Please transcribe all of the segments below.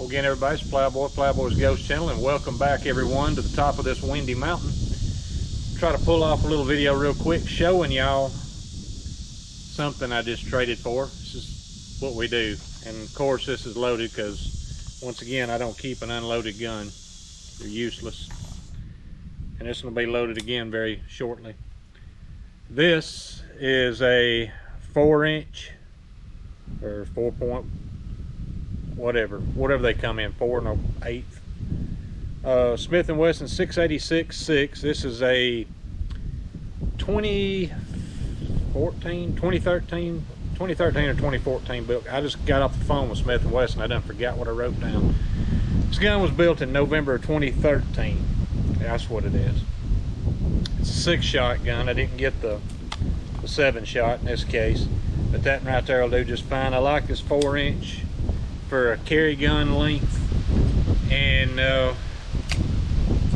Well, again, everybody, it's Plowboy's Ghost Channel, and welcome back, everyone, to the top of this windy mountain. Try to pull off a little video real quick showing y'all something I just traded for. This is what we do, and of course this is loaded because, once again, I don't keep an unloaded gun. They're useless. And this will be loaded again very shortly. This is a 4-inch or 4 point whatever they come in, 4 1/8 Smith & Wesson 686-6. This is a 2013 or 2014 built. I just got off the phone with Smith & Wesson. I done forgot what I wrote down. This gun was built in November of 2013. That's what it is. It's a 6-shot gun. I didn't get the 7-shot in this case, but that right there will do just fine. I like this 4-inch for a carry gun length, and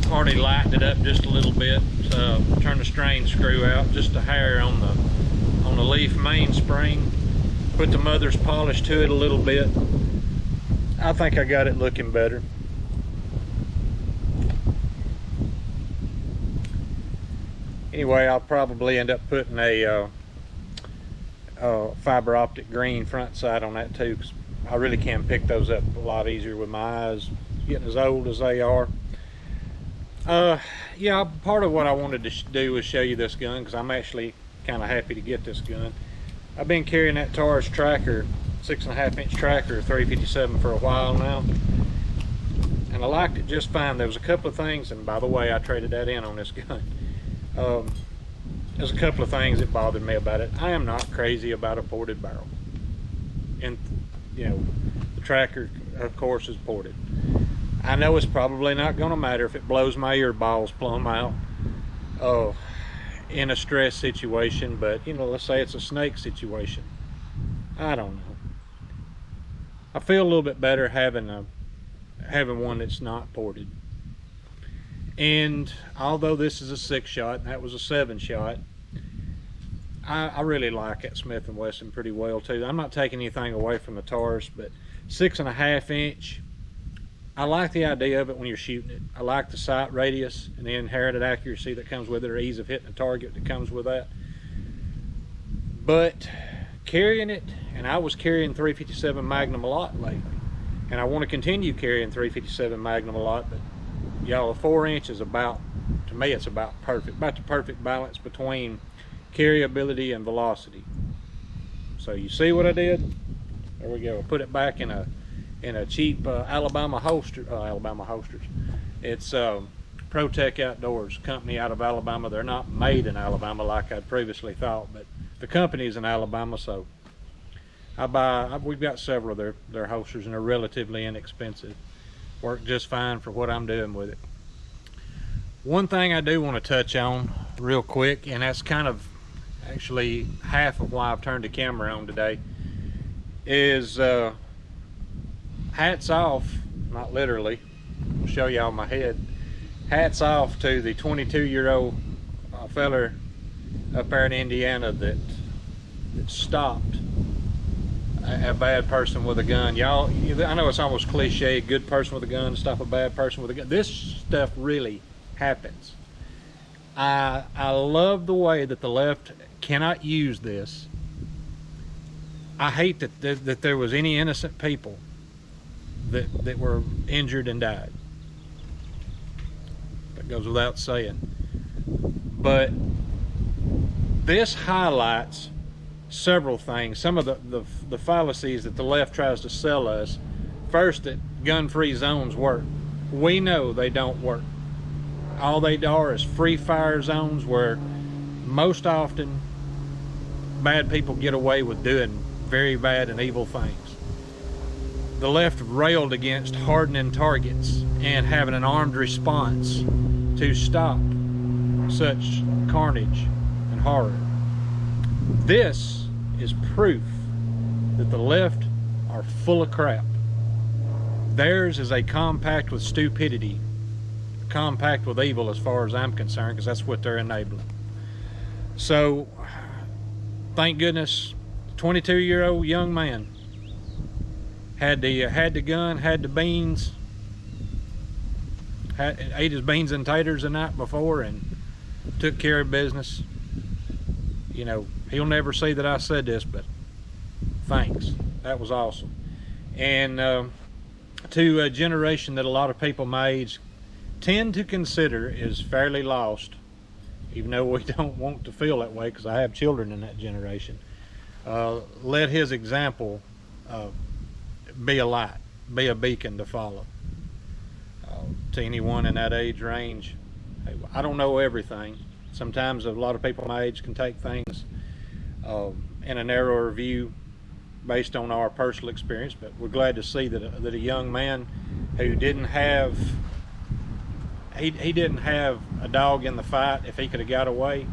already lightened it up just a little bit. So turn the strain screw out, just a hair on the leaf mainspring. Put the mother's polish to it a little bit. I think I got it looking better. Anyway, I'll probably end up putting a fiber optic green front sight on that too, because I really can pick those up a lot easier with my eyes getting as old as they are. Yeah, part of what I wanted to do was show you this gun, because I'm actually kind of happy to get this gun. I've been carrying that Taurus tracker, 6.5-inch tracker 357 for a while now, and I liked it just fine. There was a couple of things, and by the way, I traded that in on this gun. There's a couple of things that bothered me about it. I am not crazy about a ported barrel, and you know, the tracker of course is ported. I know it's probably not going to matter if it blows my earballs plumb out in a stress situation, but you know, let's say it's a snake situation. I don't know. I feel a little bit better having one that's not ported. And although this is a 6-shot and that was a 7-shot, I really like that Smith & Wesson pretty well too. I'm not taking anything away from the Taurus, but 6.5-inch, I like the idea of it when you're shooting it. I like the sight radius and the inherited accuracy that comes with it, or ease of hitting a target that comes with that. But carrying it, and I was carrying 357 Magnum a lot lately, and I want to continue carrying 357 Magnum a lot, but y'all, a 4-inch is about, to me, it's about perfect, about the perfect balance between carryability and velocity. So you see what I did? There we go. I put it back in a cheap Alabama holster. Alabama holsters. It's ProTech Outdoors, company out of Alabama. They're not made in Alabama like I'd previously thought, but the company's in Alabama, so we've got several of their holsters, and they're relatively inexpensive. Work just fine for what I'm doing with it. One thing I do want to touch on real quick, and that's kind of actually half of why I've turned the camera on today, is hats off, not literally, I'll show y'all my head, hats off to the 22-year-old feller up there in Indiana that stopped a bad person with a gun. Y'all, I know it's almost cliche, good person with a gun to stop a bad person with a gun. This stuff really happens. I love the way that the left cannot use this. I hate that there was any innocent people that were injured and died. That goes without saying. But this highlights several things. Some of the fallacies that the left tries to sell us. First, that gun-free zones work. We know they don't work. All they are is free fire zones where most often bad people get away with doing very bad and evil things. The left railed against hardening targets and having an armed response to stop such carnage and horror. This is proof that the left are full of crap. Theirs is a compact with stupidity, compact with evil as far as I'm concerned, because that's what they're enabling. So, thank goodness, 22-year-old young man Had the gun, had the beans, ate his beans and taters the night before, and took care of business. You know, he'll never see that I said this, but thanks. That was awesome. And to a generation that a lot of people my age tend to consider is fairly lost, even though we don't want to feel that way, because I have children in that generation. Let his example be a light, be a beacon to follow. To anyone in that age range, I don't know everything. Sometimes a lot of people my age can take things in a narrower view based on our personal experience, but we're glad to see that a young man who didn't have he didn't have a dog in the fight if he could have got away,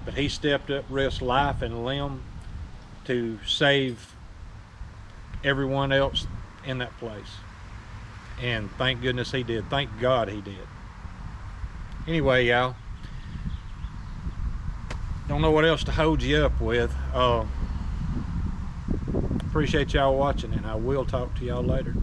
but he stepped up, risked life and limb to save everyone else in that place. And thank goodness he did. Thank God he did. Anyway, y'all, don't know what else to hold you up with. Appreciate y'all watching, and I will talk to y'all later.